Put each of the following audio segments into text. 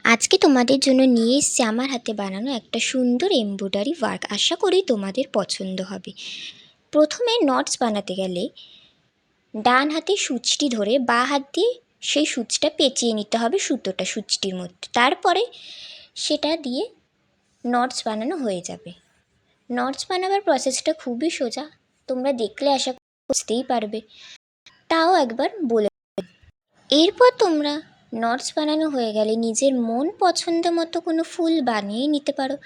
আজকে তোমাদের জন্য নিয়ে এসেছি আমার হাতে বানানো একটা সুন্দর এমব্রয়ডারি ওয়ার্ক। আশা করি তোমাদের পছন্দ হবে। প্রথমে নটস বানাতে গেলে ডান হাতে সূচটি ধরে বাঁ হাত দিয়ে সেই সূচটা পেঁচিয়ে নিতে হবে সুতোটা সূচটির মধ্যে। তারপরে সেটা দিয়ে নটস বানানো হয়ে যাবে। নটস বানাবার প্রসেসটা খুবই সোজা, তোমরা দেখলে আশা করি বুঝতেই পারবে। তাও একবার বলে, এরপর তোমরা নটস বানানো হয়ে গেলে নিজের মন পছন্দ মতো কোনো ফুল বানিয়ে নিতে পারো।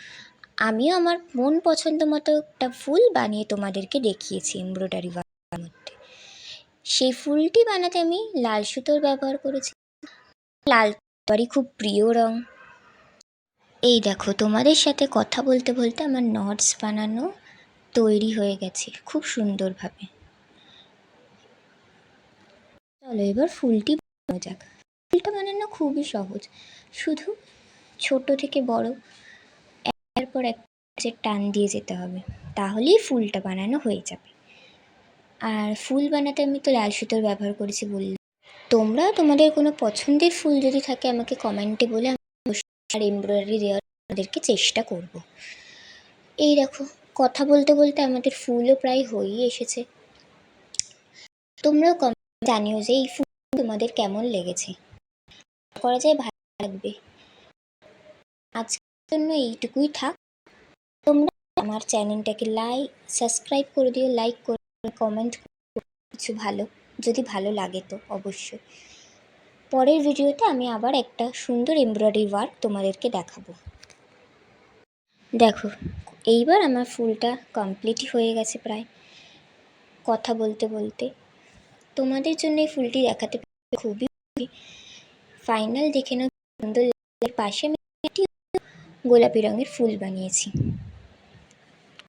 আমিও আমার মন পছন্দ মতো একটা ফুল বানিয়ে তোমাদেরকে দেখিয়েছি এমব্রয়ডারি ওয়ার্কের মধ্যে। সেই ফুলটি বানাতে আমি লাল সুতোর ব্যবহার করেছি। লাল আমারই খুব প্রিয় রং। এই দেখো, তোমাদের সাথে কথা বলতে বলতে আমার নটস বানানো তৈরি হয়ে গেছে খুব সুন্দরভাবে। চলো এবার ফুলটি বানানো যাক। ফুলটা বানানো খুবই সহজ, শুধু ছোট থেকে বড় একের পর এক টান দিয়ে যেতে হবে, তাহলেই ফুলটা বানানো হয়ে যাবে। আর ফুল বানাতে আমি তো লাল সুতোর ব্যবহার করেছি বললাম। তোমরা তোমাদের কোনো পছন্দের ফুল যদি থাকে আমাকে কমেন্টে বলে আমি আর এমব্রয়ডারি দেওয়ার আমাদেরকে চেষ্টা করব। এই দেখো, কথা বলতে বলতে আমাদের ফুলও প্রায় হয়েই এসেছে। তোমরাও কমেন্টে জানিও যে এই ফুল তোমাদের কেমন লেগেছে, করা যায় ভালো লাগবে। আজকের জন্য এইটুকুই থাক। তোমরা আমার চ্যানেলটাকে সাবস্ক্রাইব করে দিও, লাইক করে কমেন্ট কিছু ভালো, যদি ভালো লাগে তো অবশ্যই। পরের ভিডিওতে আমি আবার একটা সুন্দর এমব্রয়ডারি ওয়ার্ক তোমাদেরকে দেখাবো। দেখো, এইবার আমার ফুলটা কমপ্লিটই হয়ে গেছে প্রায় কথা বলতে বলতে। তোমাদের জন্য এই ফুলটি দেখাতে খুবই ফাইনাল দেখে নাও। সুন্দর পাশে আমি একটি গোলাপি রঙের ফুল বানিয়েছি।